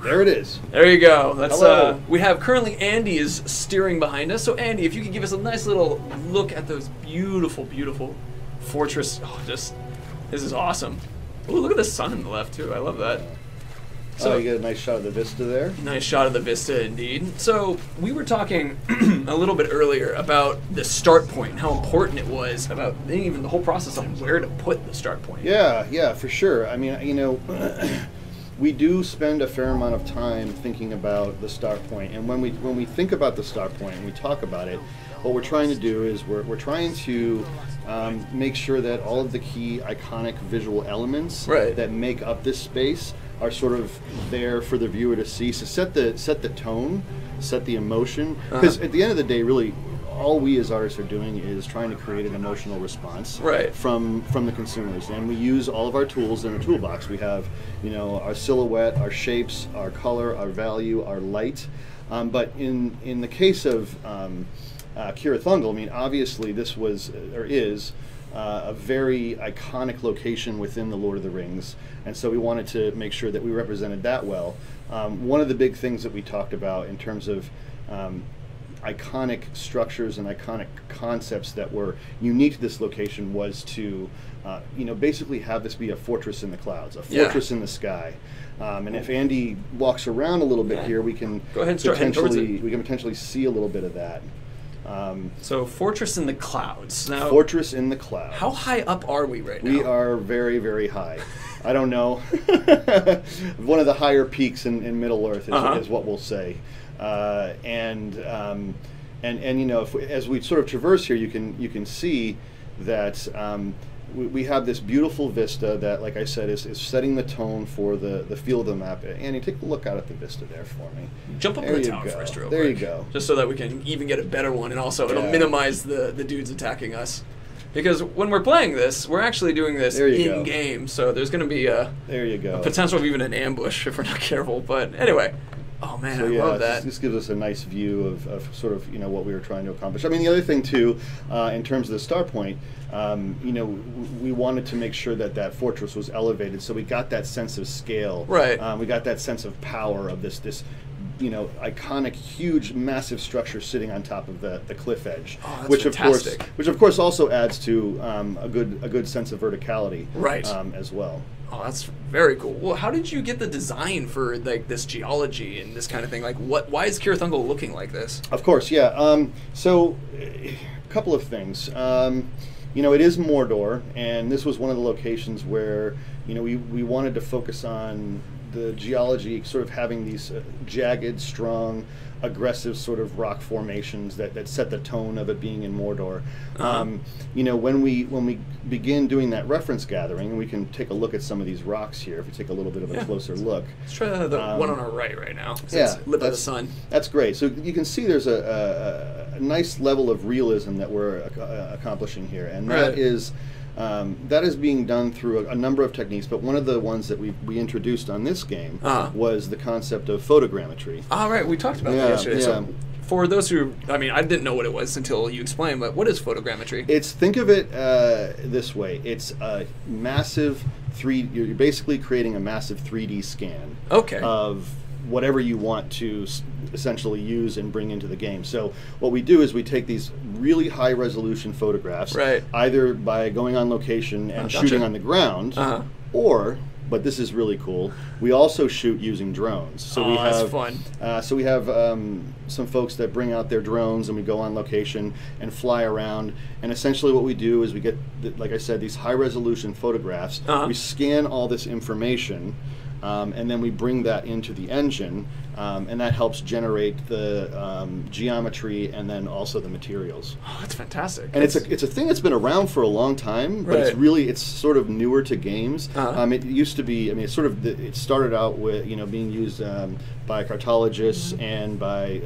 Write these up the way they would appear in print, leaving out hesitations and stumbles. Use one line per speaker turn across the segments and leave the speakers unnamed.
There it is.
There you go. That's
Hello.
we have currently Andy is steering behind us. So Andy, if you could give us a nice little look at those beautiful, beautiful fortress. Oh, this is awesome. Oh, look at the sun in the left too. I love that.
So you get a nice shot of the vista there.
Nice shot of the vista indeed. So we were talking a little bit earlier about the start point, how important it was about even the whole process on where to put the start point.
Yeah, for sure. I mean, you know, we do spend a fair amount of time thinking about the start point, and when we think about the start point and we talk about it, what we're trying to do is we're trying to make sure that all of the key iconic visual elements that make up this space are sort of there for the viewer to see. So set the tone, set the emotion, because at the end of the day, really, all we as artists are doing is trying to create an emotional response from the consumers, and we use all of our tools in a toolbox. We have, you know, our silhouette, our shapes, our color, our value, our light. But in the case of Cirith Ungol, I mean, obviously this was or is a very iconic location within the Lord of the Rings, and so we wanted to make sure that we represented that well. One of the big things that we talked about in terms of iconic structures and iconic concepts that were unique to this location was to, you know, basically have this be a fortress in the clouds, a fortress in the sky. And if Andy walks around a little bit here, we can
go ahead and
potentially see a little bit of that.
So fortress in the clouds. Now,
fortress in the clouds.
How high up are we right now?
We are very, very high. I don't know. One of the higher peaks in Middle Earth is what we'll say. And you know, as we sort of traverse here, you can see that we have this beautiful vista that, like I said, is setting the tone for the feel of the map. Andy, take a look out at the vista there for me.
Jump up in the tower first real quick.
There you go.
Just so that we can even get a better one, and also it'll minimize the dudes attacking us. Because when we're playing this, we're actually doing this in-game, so there's going to be a potential of even an ambush if we're not careful. But anyway, oh man,
so,
I love that.
This gives us a nice view of sort of, you know, what we were trying to accomplish. I mean, the other thing too, in terms of the start point, you know, we wanted to make sure that that fortress was elevated, so we got that sense of scale.
Right.
We got that sense of power of this you know, iconic, huge, massive structure sitting on top of the cliff edge,
oh, that's
which
fantastic.
which of course also adds to a good sense of verticality, as well.
Oh, that's very cool. Well, how did you get the design for like this geology and this kind of thing? Like, why is Cirith Ungol looking like this?
Of course, yeah. So, a couple of things. You know, it is Mordor, and this was one of the locations where, you know, we wanted to focus on the geology, sort of having these jagged, strong, aggressive sort of rock formations that set the tone of it being in Mordor. You know, when we begin doing that reference gathering, and we can take a look at some of these rocks here, if we take a little bit of a closer look.
Let's try the one on our right now.
Yeah,
Lip of the Sun.
That's great. So you can see there's a nice level of realism that we're accomplishing here, and that is being done through a number of techniques, but one of the ones that we introduced on this game was the concept of photogrammetry.
Right, we talked about that yesterday. Yeah. So for those who, I mean, I didn't know what it was until you explained, but what is photogrammetry?
Think of it this way. It's a massive you're basically creating a massive 3D scan of whatever you want to essentially use and bring into the game. So what we do is we take these really high resolution photographs, either by going on location and shooting on the ground, or, but this is really cool, we also shoot using drones. So we have,
that's fun.
So we have some folks that bring out their drones, and we go on location and fly around. And essentially what we do is we get, like I said, these high resolution photographs. We scan all this information, and then we bring that into the engine, and that helps generate the geometry and then also the materials.
Oh, that's fantastic.
And it's a thing that's been around for a long time, but it's sort of newer to games. It used to be, I mean, it started out with, you know, being used by cartologists and by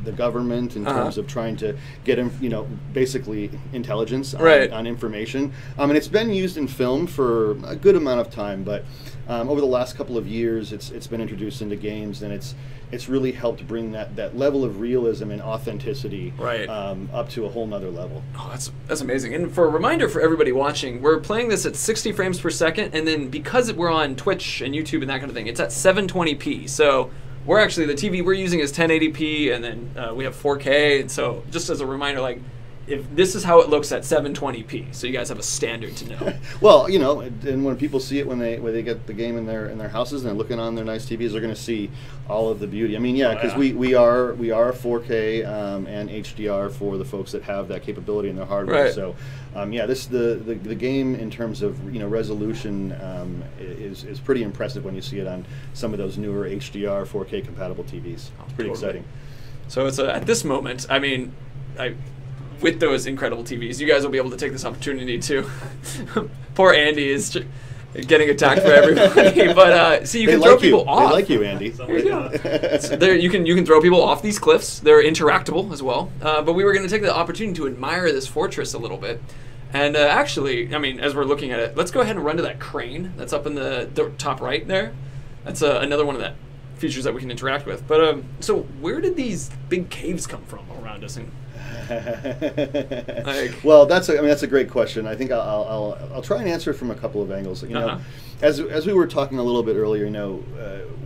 the government in terms of trying to get, you know, basically intelligence on information. And it's been used in film for a good amount of time, but over the last couple of years, it's been introduced into games, and it's it's really helped bring that level of realism and authenticity
right.
Up to a whole nother level.
Oh, that's amazing. And for a reminder for everybody watching, we're playing this at 60 frames per second, and then because we're on Twitch and YouTube and that kind of thing, it's at 720p. So we're actually, the TV we're using is 1080p, and then we have 4K, and so just as a reminder, like, if this is how it looks at 720p, so you guys have a standard to know.
Well, you know, and when people see it when they get the game in their houses and they're looking on their nice TVs, they're going to see all of the beauty. I mean, yeah, because we are 4K and HDR for the folks that have that capability in their hardware. Right. So, yeah, the game in terms of resolution is pretty impressive when you see it on some of those newer HDR 4K compatible TVs. It's pretty exciting. So
it's at this moment, I mean, with those incredible TVs, you guys will be able to take this opportunity to. Poor Andy is getting attacked for everybody, but see, you can throw people off.
They like you, Andy.
There you go. So you can throw people off these cliffs. They're interactable as well. But we were going to take the opportunity to admire this fortress a little bit. And actually, I mean, as we're looking at it, let's go ahead and run to that crane that's up in the top right there. That's another one of the features that we can interact with. But so where did these big caves come from around us?
Well, that's a great question. I think I'll try and answer it from a couple of angles. You know, as we were talking a little bit earlier,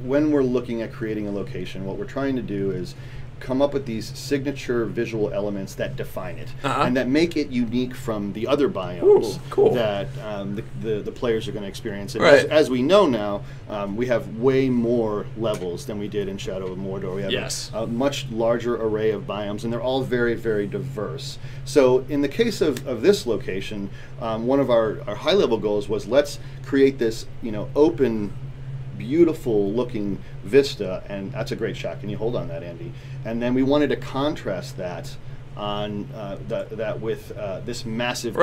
when we're looking at creating a location, what we're trying to do is come up with these signature visual elements that define it and that make it unique from the other biomes that the players are going to experience. And as we know now, we have way more levels than we did in Shadow of Mordor. We have a much larger array of biomes, and they're all very, very diverse. So in the case of this location, one of our high-level goals was, let's create this open, beautiful looking vista, and that's a great shot. Can you hold on that, Andy? And then we wanted to contrast that on that with this massive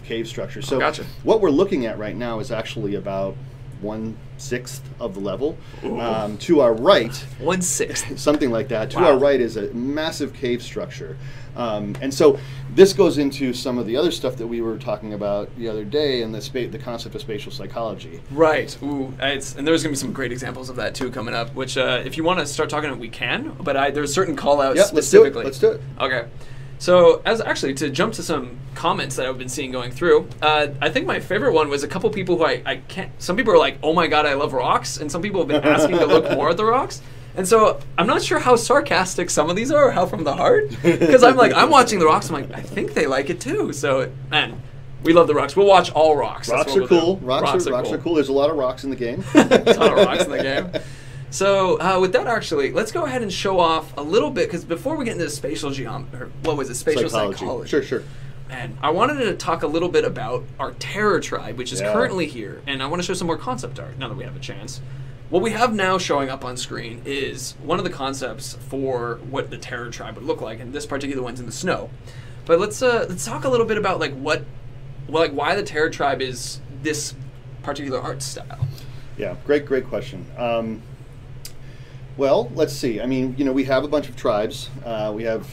cave structure. So what we're looking at right now is actually about 1/6 of the level. To our right,
1/6,
something like that. To our right is a massive cave structure. And so this goes into some of the other stuff that we were talking about the other day, and the concept of spatial psychology.
Right. Ooh, and there's going to be some great examples of that too coming up, which if you want to start talking about, we can, but there's certain call-outs specifically.
Let's do it.
Okay. So to jump to some comments that I've been seeing going through, I think my favorite one was a couple people who I can't, some people are like, oh my god, I love rocks, and some people have been asking to look more at the rocks. And so I'm not sure how sarcastic some of these are, or how from the heart, because I'm watching the rocks, I'm like, I think they like it too. So, man, we love the rocks. We'll watch all rocks.
Rocks are cool. Rocks are cool. There's a lot of rocks in the game.
There's a lot of rocks in the game. So with that, actually, let's go ahead and show off a little bit, because before we get into spatial spatial psychology.
Sure.
And I wanted to talk a little bit about our Terror Tribe, which is currently here, and I want to show some more concept art now that we have a chance. What we have now showing up on screen is one of the concepts for what the Terror Tribe would look like, and this particular one's in the snow. But let's talk a little bit about why the Terror Tribe is this particular art style.
Yeah, great question. Well, let's see. I mean, we have a bunch of tribes. We have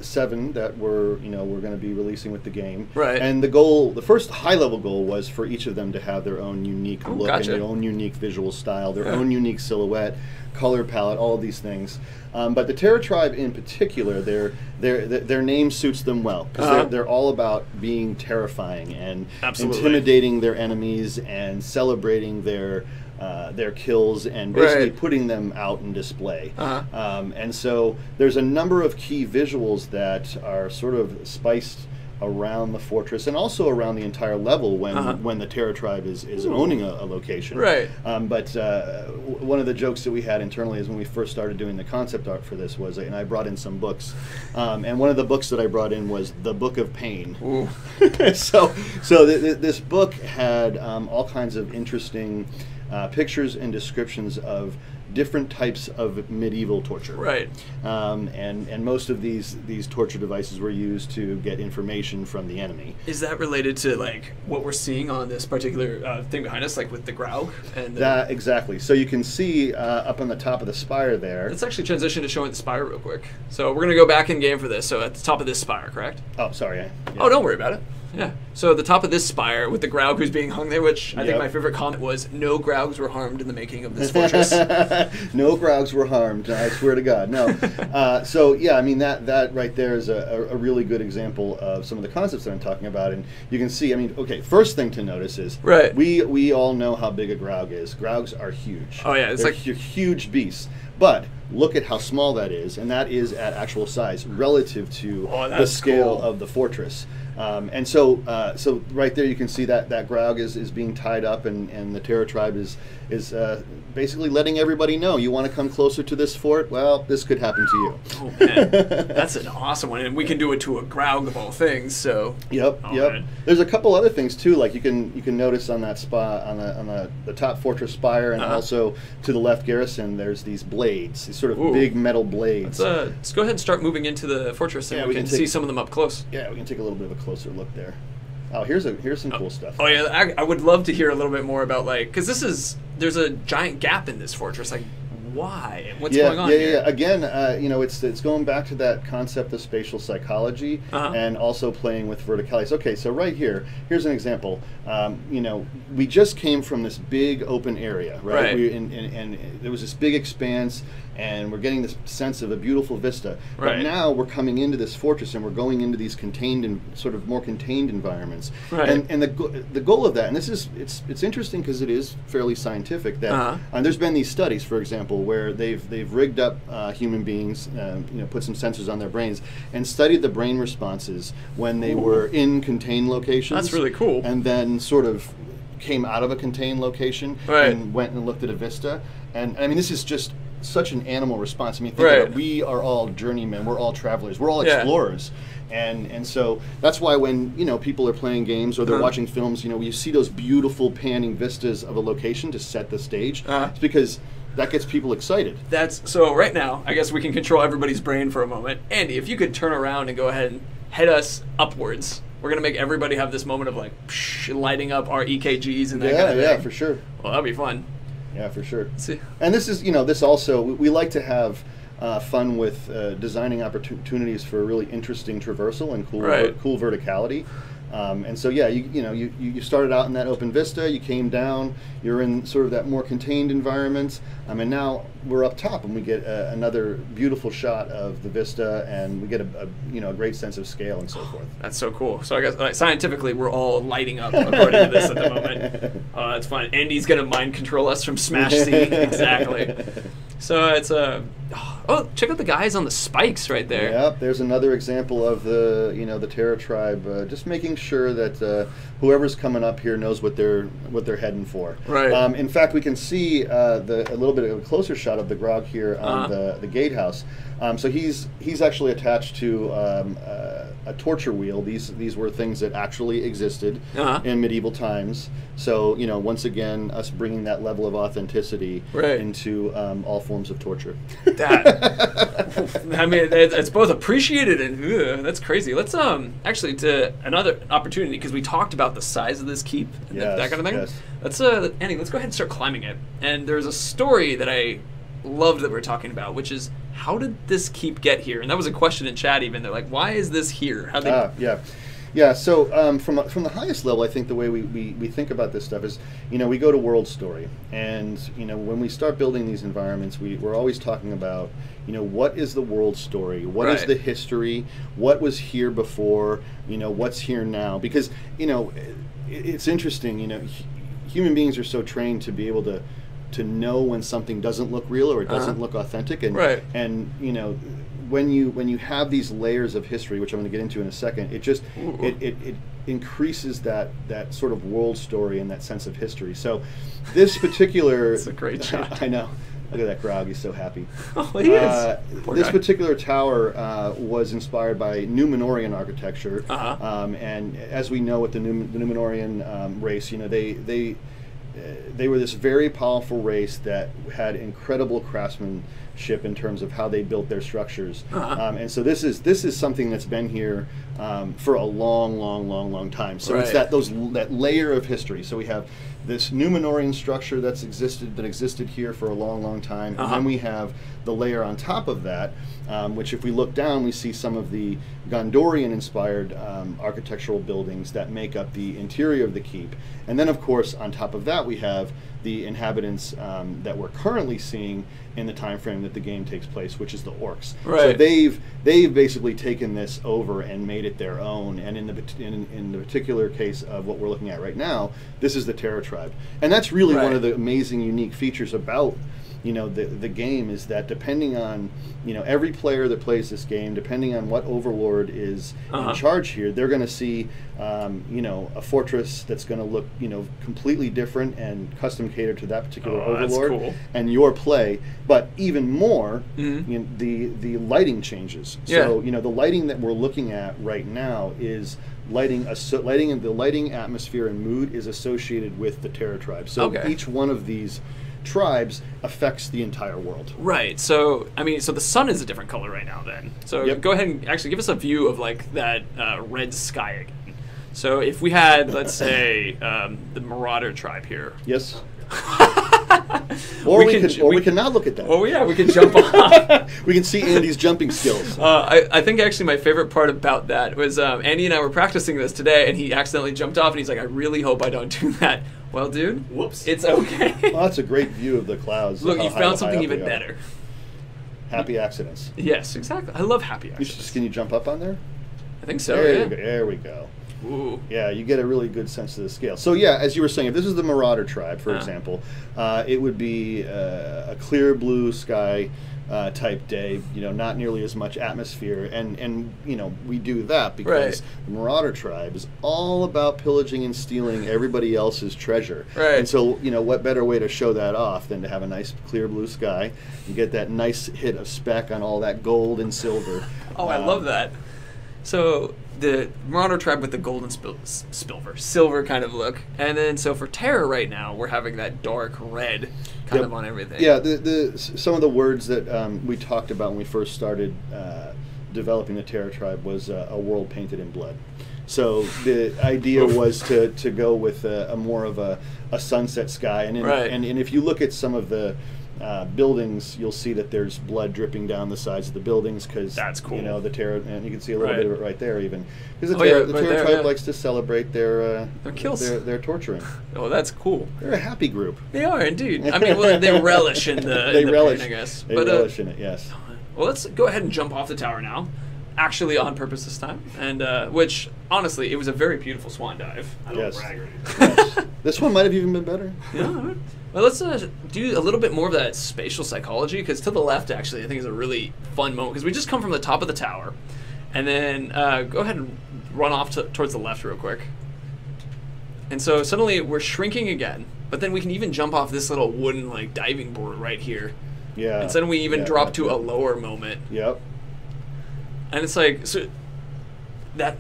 7 that we're going to be releasing with the game.
Right.
And the first high-level goal was for each of them to have their own unique look and their own unique visual style, their own unique silhouette, color palette, all of these things. But the Terror Tribe in particular, their name suits them well, because they're all about being terrifying and intimidating their enemies and celebrating their kills and basically putting them out in display. And so there's a number of key visuals that are sort of spiced around the fortress and also around the entire level when the Terror Tribe is owning a location.
Right.
But one of the jokes that we had internally is when we first started doing the concept art for this was, and I brought in some books, and one of the books that I brought in was The Book of Pain. So this book had all kinds of interesting pictures and descriptions of different types of medieval torture.
Right.
And most of these torture devices were used to get information from the enemy.
Is that related to what we're seeing on this particular thing behind us, with the Graug? And
that exactly. So you can see up on the top of the spire there.
Let's actually transition to showing the spire real quick. So we're going to go back in game for this. So at the top of this spire, correct?
Oh, sorry.
Oh, don't worry about it. Yeah. So at the top of this spire with the Graug who's being hung there, which I think my favorite comment was, no Graugs were harmed in the making of this fortress.
No Graugs were harmed, I swear to God. No. So yeah, I mean that right there is a really good example of some of the concepts that I'm talking about, and you can see. I mean, okay, first thing to notice is we all know how big a Graug is. Graugs are huge.
Oh yeah,
they're huge beasts. But look at how small that is, and that is at actual size relative to the scale of the fortress. And so right there you can see that Graug is being tied up, and the Terror Tribe is basically letting everybody know, you want to come closer to this fort? Well, this could happen to you.
Oh man, that's an awesome one, and we can do it to a Graug of all things. So
yep. Man. There's a couple other ththings too, like you can notice on that spot on the top fortress spire, and also to the left garrison, there's these blades, these sort of big metal blades.
Let's go ahead and start moving into the fortress, and we can see some of them up close.
Yeah, we can take a little bit of a closer look there. Oh, here's some cool stuff.
Oh yeah, I would love to hear a little bit more about, like, because there's a giant gap in this fortress. Like, why? What's going on here?
Yeah. Again, it's going back to that concept of spatial psychology and also playing with verticalities. Okay, so right here's an example. We just came from this big open area, right? And there was this big expanse, and we're getting this sense of a beautiful vista. But now we're coming into this fortress, and we're going into these contained and sort of more contained environments. And the goal of that, and it's interesting because it is fairly scientific, that and there's been these studies, for example, where they've rigged up human beings, put some sensors on their brains, and studied the brain responses when they were in contained locations.
That's really cool.
And then sort of came out of a contained location and went and looked at a vista. And I mean, this is just such an animal response. I mean, think about it. We are all journeymen. We're all travelers. We're all explorers. And so that's why when people are playing games or they're watching films, you see those beautiful panning vistas of a location to set the stage. It's because that gets people excited.
So right now, I guess we can control everybody's brain for a moment. Andy, if you could turn around and go ahead and head us upwards. We're going to make everybody have this moment of like lighting up our EKGs and that kind of thing.
Yeah, for sure.
Well, that'd be fun.
Yeah, for sure.
Let's see.
And this is, this also, we like to have fun with designing opportunities for really interesting traversal and cool verticality. And so, yeah, you started out in that open vista, you came down, you're in sort of that more contained environment, and now we're up top and we get another beautiful shot of the vista, and we get a great sense of scale and so forth.
That's so cool. So I guess scientifically we're all lighting up according to this at the moment. That's fun. Andy's going to mind control us from Smash C. Exactly. So it's check out the guys on the spikes right there.
Yep, there's another example of the Terror Tribe just making sure that whoever's coming up here knows what they're heading for.
Right.
In fact, we can see a little bit of a closer shot of the Graug here on the gatehouse. So he's actually attached to a torture wheel. These were things that actually existed in medieval times. So once again, us bringing that level of authenticity into all forms of torture.
I mean, it's both appreciated and that's crazy. Let's actually to another opportunity, because we talked about the size of this keep and that kind of thing.
Yes.
Let's Andy, let's go ahead and start climbing it. And there's a story that I loved that we're talking about, which is, how did this keep get here? And that was a question in chat even. They're like, why is this here?
Yeah, so from the highest level, I think the way we think about this stuff is, we go to world story, and when we start building these environments, we're always talking about, what is the world story? What is the history? What was here before? What's here now? Because it's interesting. Human beings are so trained to be able to know when something doesn't look real or it doesn't look authentic, and when you have these layers of history, which I'm going to get into in a second, it just it increases that sort of world story and that sense of history. So this particular
it's a great shot.
I know. Look at that Graug, he's so happy.
Oh, he is.
This particular tower was inspired by Numenorian architecture, and as we know with the Numenorian race, they were this very powerful race that had incredible craftsmanship in terms of how they built their structures. And so this is something that's been here for a long time. So it's that layer of history. So we have this Numenorian structure that existed here for a long, long time, and then we have the layer on top of that, which if we look down, we see some of the Gondorian-inspired architectural buildings that make up the interior of the keep. And then, of course, on top of that, we have the inhabitants that we're currently seeing in the time frame that the game takes place, which is the orcs.
Right.
So they've basically taken this over and made it their own. And in the particular case of what we're looking at right now, this is the Terror Tribe, and that's really one of the amazing, unique features about the game, is that depending on every player that plays this game, depending on what overlord is in charge here, they're going to see a fortress that's going to look completely different and custom catered to that particular overlord and your play. But even more, the lighting changes. So the lighting that we're looking at right now is the lighting atmosphere and mood is associated with the Terror Tribe. So each one of these tribes affects the entire world.
Right. So, so the sun is a different color right now then. So go ahead and actually give us a view of like that red sky again. So if we had, let's say, the Marauder tribe here.
Yes. Or we can not look at that.
Oh yeah, we can jump on.
We can see Andy's jumping skills.
I think actually my favorite part about that was Andy and I were practicing this today, and he accidentally jumped off, and he's like, I really hope I don't do that. Well, dude,
whoops,
it's okay.
Well, that's a great view of the clouds.
Look, you found something even better.
Happy accidents.
Yes, exactly. I love happy accidents.
Can you jump up on there?
I think so.
There we go.
Ooh.
Yeah, you get a really good sense of the scale. So yeah, as you were saying, if this is the Marauder tribe, for example, it would be a clear blue sky type day. Not nearly as much atmosphere, and we do that because the Marauder tribe is all about pillaging and stealing everybody else's treasure.
Right.
And so what better way to show that off than to have a nice clear blue sky and get that nice hit of speck on all that gold and silver.
Oh, I love that. So the Marauder tribe with the gold and silver kind of look, and then so for Terror right now we're having that dark red kind of on everything.
Yeah, some of the words that we talked about when we first started developing the Terror tribe was a world painted in blood. So the idea was to go with a more of a sunset sky, and if you look at some of the buildings, you'll see that there's blood dripping down the sides of the buildings because
that's cool.
The Terror, and you can see a little bit of it right there, even because the Terror tribe likes to celebrate their
kills,
their torturing.
Oh, that's cool.
They're a happy group.
They are indeed. They relish in the pain, I guess.
They relish in it. Yes.
Well, let's go ahead and jump off the tower now. Actually, on purpose this time, and which honestly, it was a very beautiful swan dive.
I don't brag.
Yes. This one might have even been better.
Yeah. Well, let's do a little bit more of that spatial psychology, because to the left, actually, I think is a really fun moment, because we just come from the top of the tower, and then go ahead and run off towards the left real quick. And so suddenly we're shrinking again, but then we can even jump off this little wooden like diving board right here.
Yeah.
And suddenly we even drop to a lower moment.
Yep.
And it's like, so that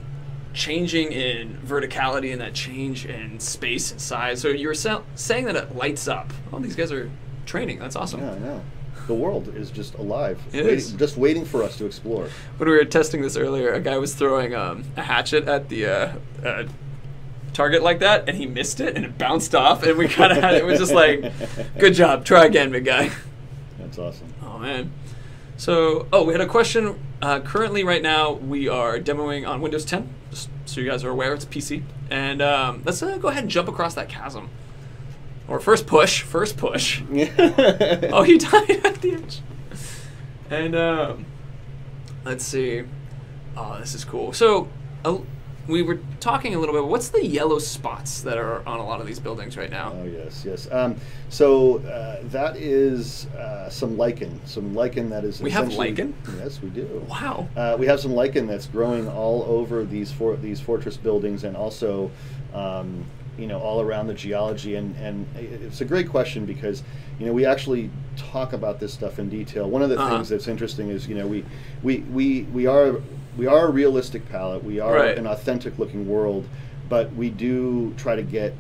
changing in verticality and that change in space and size. So you were saying that it lights up. Oh, these guys are training. That's awesome.
Yeah, I know. The world is just alive.
Just
waiting for us to explore.
When we were testing this earlier, a guy was throwing a hatchet at the target like that, and he missed it, and it bounced off, and we kind of had it was just like, good job, try again, big guy.
That's awesome.
Oh, man. So, we had a question. Currently, right now, we are demoing on Windows 10, just so you guys are aware, it's a PC. And let's go ahead and jump across that chasm. Or first push. Oh, he died at the edge. And let's see. Oh, this is cool. So, we were talking a little bit. What's the yellow spots that are on a lot of these buildings right now?
Oh, yes. So that is some lichen. Some lichen that is.
We have lichen?
Yes, we do.
Wow.
We have some lichen that's growing all over these fortress buildings, and also, all around the geology. And it's a great question because, we actually talk about this stuff in detail. One of the things that's interesting is, we are a realistic palette. We are an authentic looking world, but we do try to get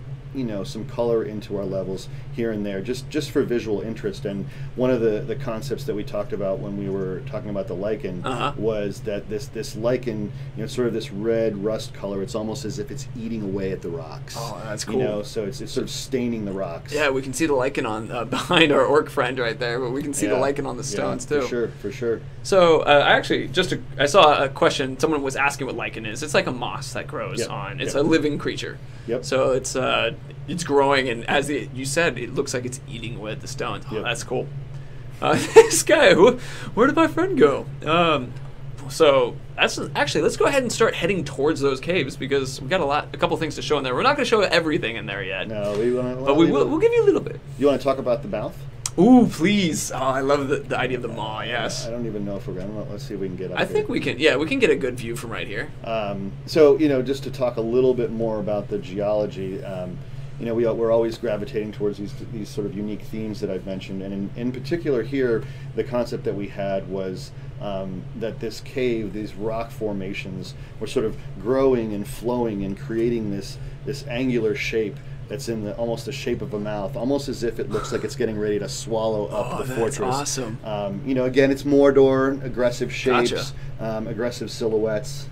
some color into our levels here and there, just for visual interest. And one of the concepts that we talked about when we were talking about the lichen was that this lichen, sort of this red rust color. It's almost as if it's eating away at the rocks.
Oh, that's cool.
So it's sort of staining the rocks.
Yeah, we can see the lichen on behind our orc friend right there, but we can see the lichen on the stones too.
For sure.
So I saw a question. Someone was asking what lichen is. It's like a moss that grows on. It's a living creature.
Yep.
So it's growing, and as you said, it looks like it's eating away at the stones. Oh, that's cool. This guy, where did my friend go? So let's go ahead and start heading towards those caves, because we've got a couple things to show in there. We're not going to show everything in there yet.
No,
we'll give you a little bit.
You want to talk about the mouth?
Ooh, please! Oh, I love the idea of the maw. Yes.
I don't even know if we're going to. Let's see if we can get up
I think we can. Yeah, we can get a good view from right here.
So just to talk a little bit more about the geology. We're always gravitating towards these sort of unique themes that I've mentioned, and in particular here, the concept that we had was that this cave, these rock formations, were sort of growing and flowing and creating this angular shape that's in almost the shape of a mouth, almost as if it looks like it's getting ready to swallow up the fortress.
Awesome.
Again, it's Mordor, aggressive shapes, aggressive silhouettes.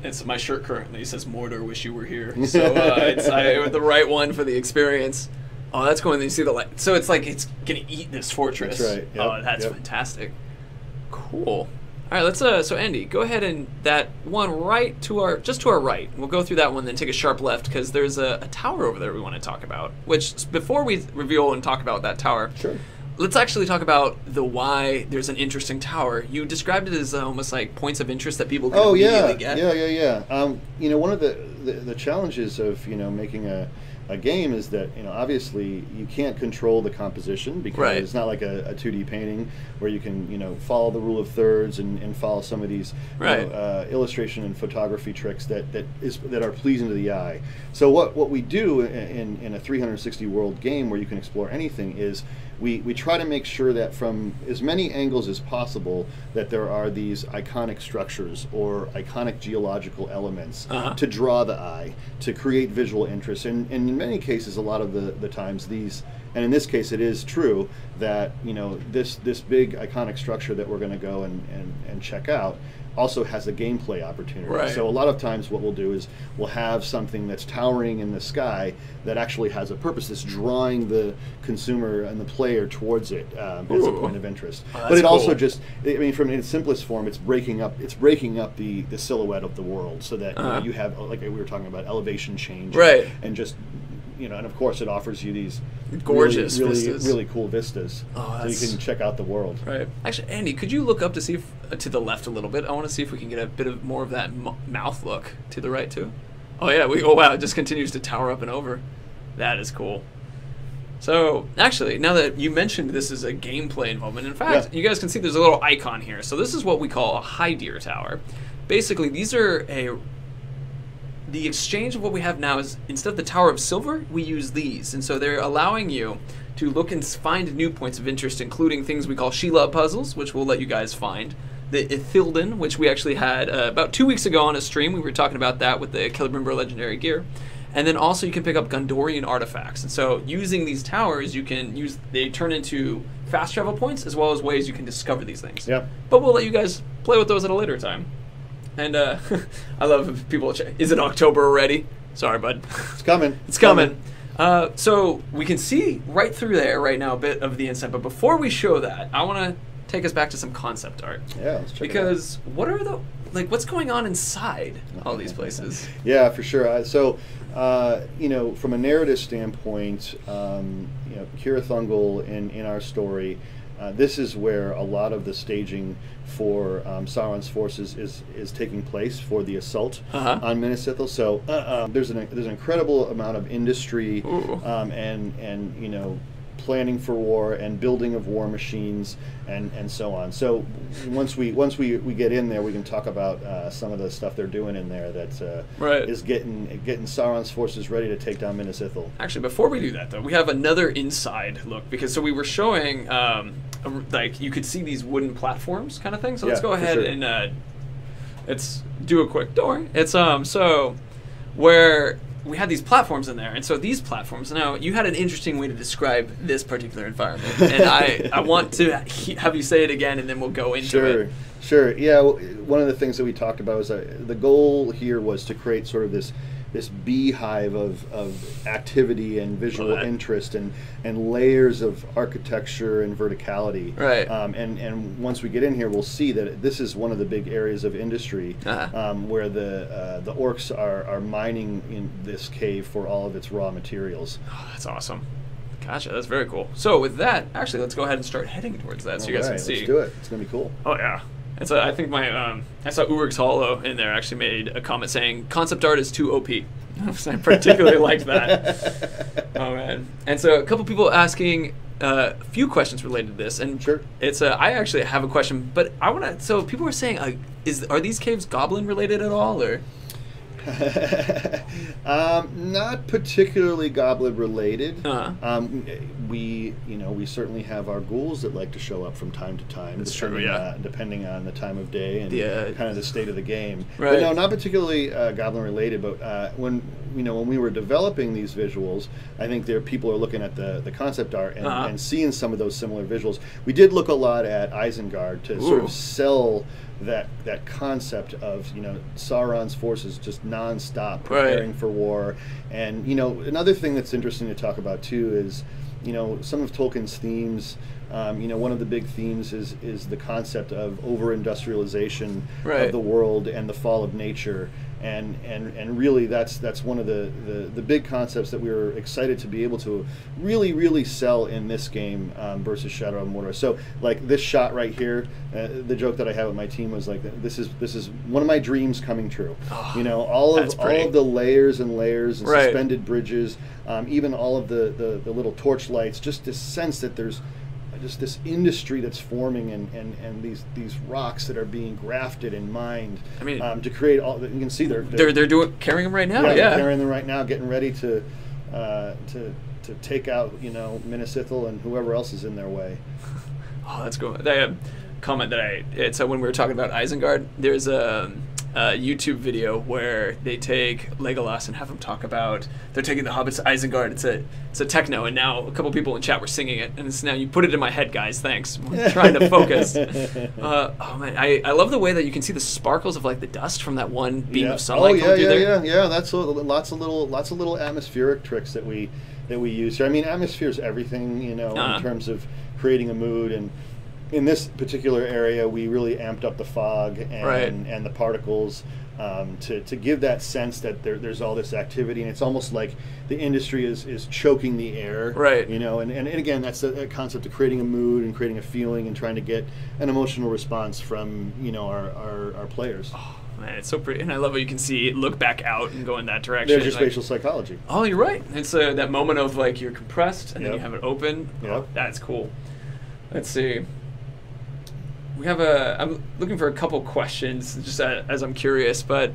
It's my shirt currently says Mordor, wish you were here. So it's the right one for the experience. Oh, that's cool. And you see the light. So it's like it's gonna eat this fortress.
That's right. Yep.
That's fantastic. Cool. All right, let's. So Andy, go ahead and that one just to our right. We'll go through that one, then take a sharp left, because there's a tower over there we want to talk about. Which before we reveal and talk about that tower,
sure.
Let's actually talk about why there's an interesting tower. You described it as almost like points of interest that people can immediately get.
Yeah. One of the challenges of making a game is that obviously you can't control the composition, because it's not like a 2D painting where you can follow the rule of thirds and follow some of these illustration and photography tricks that are pleasing to the eye. So what we do in a 360 world game where you can explore anything is we try to make sure that from as many angles as possible that there are these iconic structures or iconic geological elements to draw the eye, to create visual interest. And in many cases, a lot of the times these, and in this case it is true that this big iconic structure that we're going to go and check out also has a gameplay opportunity.
Right.
So a lot of times what we'll do is we'll have something that's towering in the sky that actually has a purpose, that's drawing the consumer and the player towards it as a point of interest. But it also just, from its simplest form, it's breaking up the silhouette of the world, so that you have, like we were talking about, elevation change, and just and of course it offers you these
gorgeous vistas.
really cool vistas, so you can check out the world.
Right. Actually, Andy, could you look up to see if, to the left a little bit? I want to see if we can get a bit of more of that mouth look to the right too. Oh yeah, wow, it just continues to tower up and over. That is cool. So actually, now that you mentioned this is a gameplay involvement, in fact, you guys can see there's a little icon here. So this is what we call a high deer tower. Basically, these are the exchange of what we have now is, instead of the Tower of Silver, we use these. And so they're allowing you to look and find new points of interest, including things we call Sheila puzzles, which we'll let you guys find. The Ithilden, which we actually had about 2 weeks ago on a stream. We were talking about that with the Celebrimbor legendary gear. And then also you can pick up Gondorian artifacts. And so using these towers, they turn into fast travel points as well as ways you can discover these things.
Yeah.
But we'll let you guys play with those at a later time. And I love if people is it October already? Sorry, bud.
It's coming.
It's coming. So we can see right through there right now a bit of the inside. But before we show that, I want to take us back to some concept art.
Yeah, let's check
because it out. What's going on inside all these places?
Yeah, for sure. From a narrative standpoint, Cirith Ungol in our story, this is where a lot of the staging for Sauron's forces is taking place for the assault on Minas Ithil. So there's an incredible amount of industry and planning for war and building of war machines and so on. So once we get in there, we can talk about some of the stuff they're doing in there that is getting Sauron's forces ready to take down Minas Ithil.
Actually, before we do that though, we have another inside look, because so we were showing you could see these wooden platforms kind of thing. So let's go ahead and let's do a quick door. It's so where we had these platforms in there, and so these platforms. Now, you had an interesting way to describe this particular environment, and I want to have you say it again, and then we'll go into it.
Sure. Yeah. One of the things that we talked about was the goal here was to create sort of this beehive of activity and visual interest and layers of architecture and verticality.
Right.
And once we get in here, we'll see that this is one of the big areas of industry where the orcs are mining in this cave for all of its raw materials.
Oh, that's awesome. Gotcha. That's very cool. So with that, actually, let's go ahead and start heading towards that so you guys can see.
Let's do it. It's going to be cool.
Oh, yeah. And so I think I saw Urg's Hollow in there actually made a comment saying concept art is too OP. I particularly liked that. Oh man! And so a couple people asking a few questions related to this, and
sure,
it's I actually have a question, but I want to. So people were saying, are these caves goblin related at all, or?
Not particularly goblin related.
Uh-huh.
We certainly have our ghouls that like to show up from time to time.
That's true, yeah.
Depending on the time of day and kind of the state of the game.
Right.
But no, not particularly goblin related. But when we were developing these visuals, I think people are looking at the concept art and seeing some of those similar visuals. We did look a lot at Isengard to sort of sell that concept of Sauron's forces just nonstop preparing for war. And another thing that's interesting to talk about too is some of Tolkien's themes. One of the big themes is the concept of over-industrialization of the world and the fall of nature. And really that's one of the big concepts that we were excited to be able to really sell in this game versus Shadow of Mordor. So like this shot right here, the joke that I have with my team was like, this is one of my dreams coming true. All of the layers and layers and suspended bridges, even all of the little torch lights, just this sense that there's just this industry that's forming and these rocks that are being grafted and mined. I mean, to create all. You can see they're
carrying them right now.
Yeah, they're carrying them right now, getting ready to take out Minas Ithil and whoever else is in their way.
Oh, that's cool. They comment that it's when we were talking about Isengard. There's a YouTube video where they take Legolas and have him talk about they're taking the hobbits to Isengard. It's a techno, and now a couple people in chat were singing it, and it's now you put it in my head, guys. Thanks. I'm trying to focus. Oh man, I love the way that you can see the sparkles of like the dust from that one beam of sunlight.
Yeah. That's lots of little atmospheric tricks that we use here. I mean, atmosphere is everything, in terms of creating a mood. And in this particular area, we really amped up the fog and the particles to give that sense that there's all this activity, and it's almost like the industry is choking the air.
Right.
And again, that's a concept of creating a mood and creating a feeling and trying to get an emotional response from our players.
Oh, man, it's so pretty, and I love how you can see it look back out and go in that direction.
There's your spatial psychology.
Oh, you're right. It's that moment of like you're compressed and then you have it open.
Yep.
Oh, that's cool. Let's see. We have I'm looking for a couple questions, just as I'm curious, but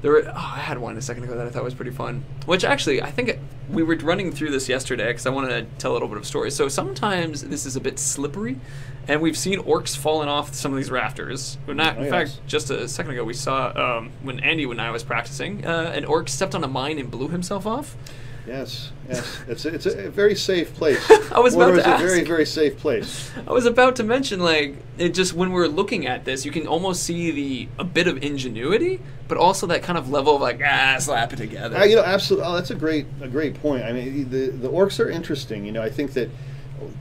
I had one a second ago that I thought was pretty fun, which actually, I think we were running through this yesterday because I wanted to tell a little bit of stories. So sometimes this is a bit slippery, and we've seen orcs falling off some of these rafters. In fact, just a second ago, we saw, when Andy and I was practicing, an orc stepped on a mine and blew himself off.
Yes. It's a very safe place.
I was about to ask.
It's a very, very safe place.
I was about to mention, like, it just when we're looking at this, you can almost see a bit of ingenuity, but also that kind of level of like, slap it together.
Absolutely. Oh, that's a great point. I mean, the orcs are interesting. I think that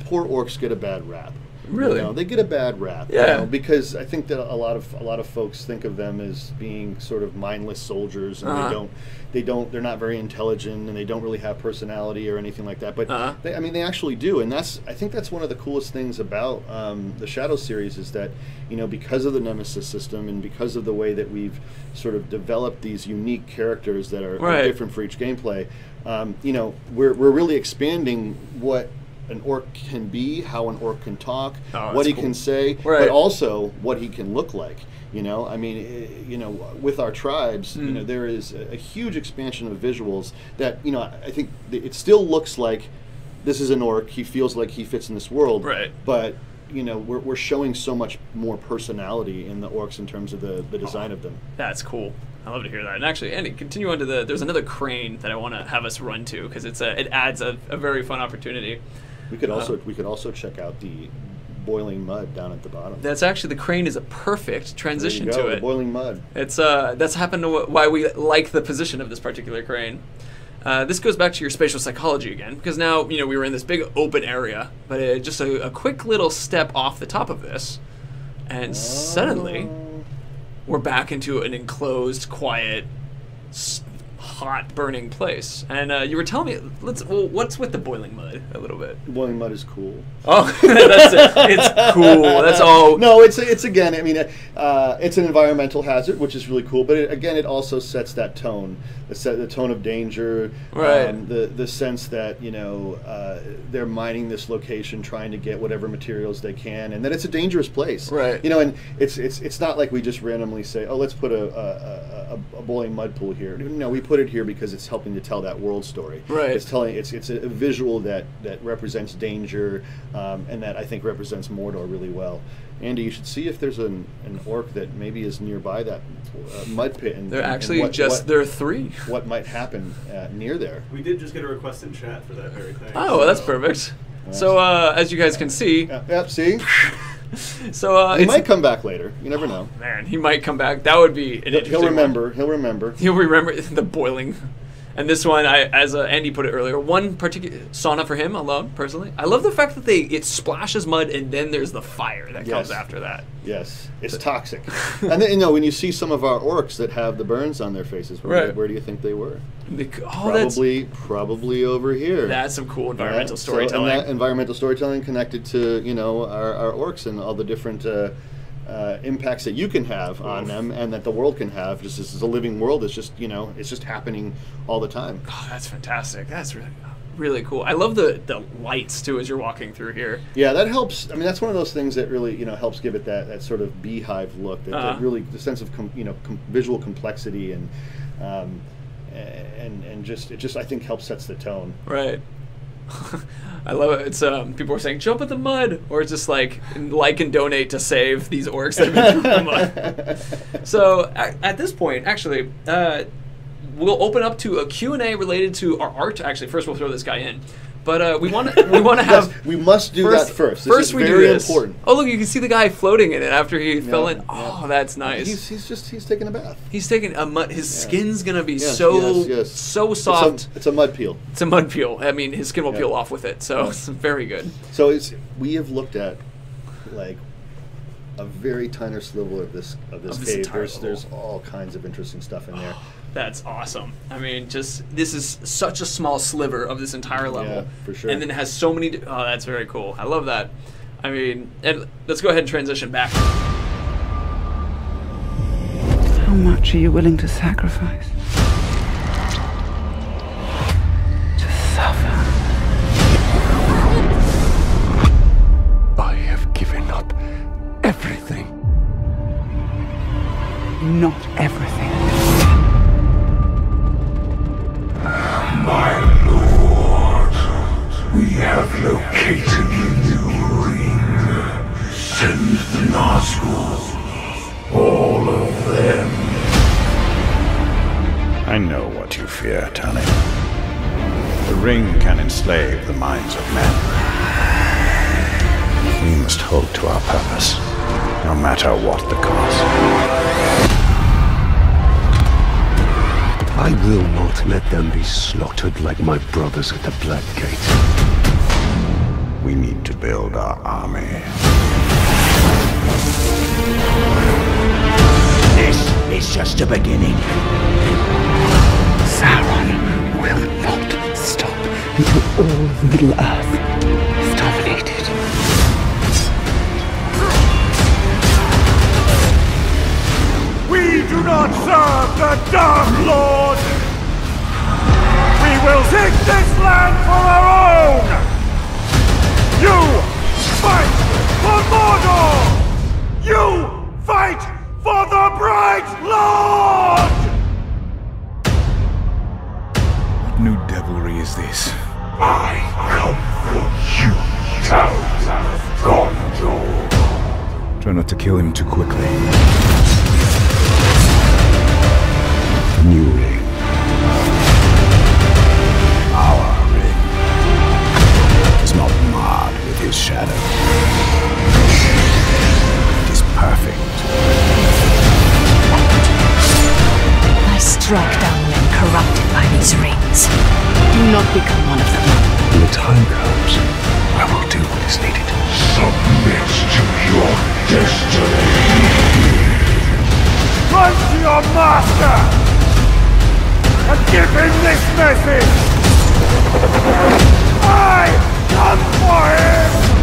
poor orcs get a bad rap.
Really?
They get a bad rap.
Yeah.
Because I think that a lot of folks think of them as being sort of mindless soldiers, and they're not very intelligent, and they don't really have personality or anything like that. But they actually do, and I think that's one of the coolest things about the Shadow series is that because of the Nemesis system and because of the way that we've sort of developed these unique characters that are different for each gameplay, we're really expanding what an orc can be, how an orc can talk, what he can say, but also what he can look like. I mean, with our tribes, there is a huge expansion of visuals that, I think it still looks like this is an orc. He feels like he fits in this world.
Right.
But we're showing so much more personality in the orcs in terms of the design of them.
That's cool. I love to hear that. And actually, Andy, continue on to there's another crane that I want to have us run to because it adds a very fun opportunity.
We could also check out the boiling mud down at the bottom.
That's actually, the crane is a perfect transition to it.
The boiling mud.
It's that's happened to why we like the position of this particular crane. This goes back to your spatial psychology again, because now we were in this big open area, but just a quick little step off the top of this, and suddenly we're back into an enclosed, quiet, hot, burning place. And you were telling me, what's with the boiling mud a little bit?
The boiling mud is cool.
Oh, that's it. It's cool. That's all.
No, it's again. I mean, it's an environmental hazard, which is really cool. But it also sets that tone, the tone of danger,
right?
The sense that they're mining this location, trying to get whatever materials they can, and that it's a dangerous place,
right?
And it's not like we just randomly say, oh, let's put a boiling mud pool here. No, we put it here because it's helping to tell that world story.
Right.
It's a visual that represents danger, and that I think represents Mordor really well. Andy, you should see if there's an orc that maybe is nearby that mud pit. And
there actually there are 3.
What might happen near there?
We did just get a request in chat for that very thing.
Oh, well, that's perfect. So as you guys can see,
see.
So
he might come back later. You never know.
Man, he might come back. That would be an interesting.
He'll remember.
One.
He'll remember.
He'll remember the boiling. And this one, as Andy put it earlier, one particular sauna for him alone, personally. I love the fact that it splashes mud and then there's the fire that comes after that.
Yes, it's toxic. And then, when you see some of our orcs that have the burns on their faces, where do you think they were? Probably over here.
That's some cool environmental storytelling.
And that environmental storytelling connected to our orcs and all the different impacts that you can have on them, and that the world can have. Just as a living world, it's just it's just happening all the time.
Oh, that's fantastic. That's really cool. I love the lights too as you're walking through here.
Yeah, that helps. I mean, that's one of those things that really helps give it that sort of beehive look. That really the sense of visual complexity and just I think helps sets the tone.
Right. I love it. It's people are saying jump in the mud, or it's just like and donate to save these orcs that have been through the mud. So at this point, actually, we'll open up to a Q&A related to our art. Actually, first we'll throw this guy in. But we want to have.
Yes, we must do that first.
This is very
important.
Oh, look! You can see the guy floating in it after he fell in. Oh, that's nice.
He's taking a bath.
He's taking a mud. His skin's gonna be so soft.
It's a mud peel.
It's a mud peel. I mean, his skin will peel off with it. So it's very good.
So we have looked at like a very tiny sliver of this cave. There's all kinds of interesting stuff in there.
That's awesome. I mean, this is such a small sliver of this entire level.
Yeah, for sure.
And then it has so many. Oh, that's very cool. I love that. I mean, and let's go ahead and transition back.
How much are you willing to sacrifice? To suffer?
I have given up everything.
Not everything.
My lord, we have located the new ring. Send the Nazgûl, all of them.
I know what you fear, Tali. The ring can enslave the minds of men. We must hold to our purpose, no matter what the cost.
I will not let them be slaughtered like my brothers at the Black Gate.
We need to build our army.
This is just a beginning.
Sauron will not stop until all of Middle-earth is dominated.
We do not serve the Dark Lord! We will take this land for our own! You fight for Mordor! You fight for the Bright Lord!
What new devilry is this?
I come for you, Town of Gondor.
Try not to kill him too quickly.
The new ring.
Our ring is not marred with his shadow. It is perfect.
I strike down men corrupted by these rings. Do not become one of them.
When the time comes, I will do what is needed.
Submit to your destiny! Run to your master! And give him this message! I come for him!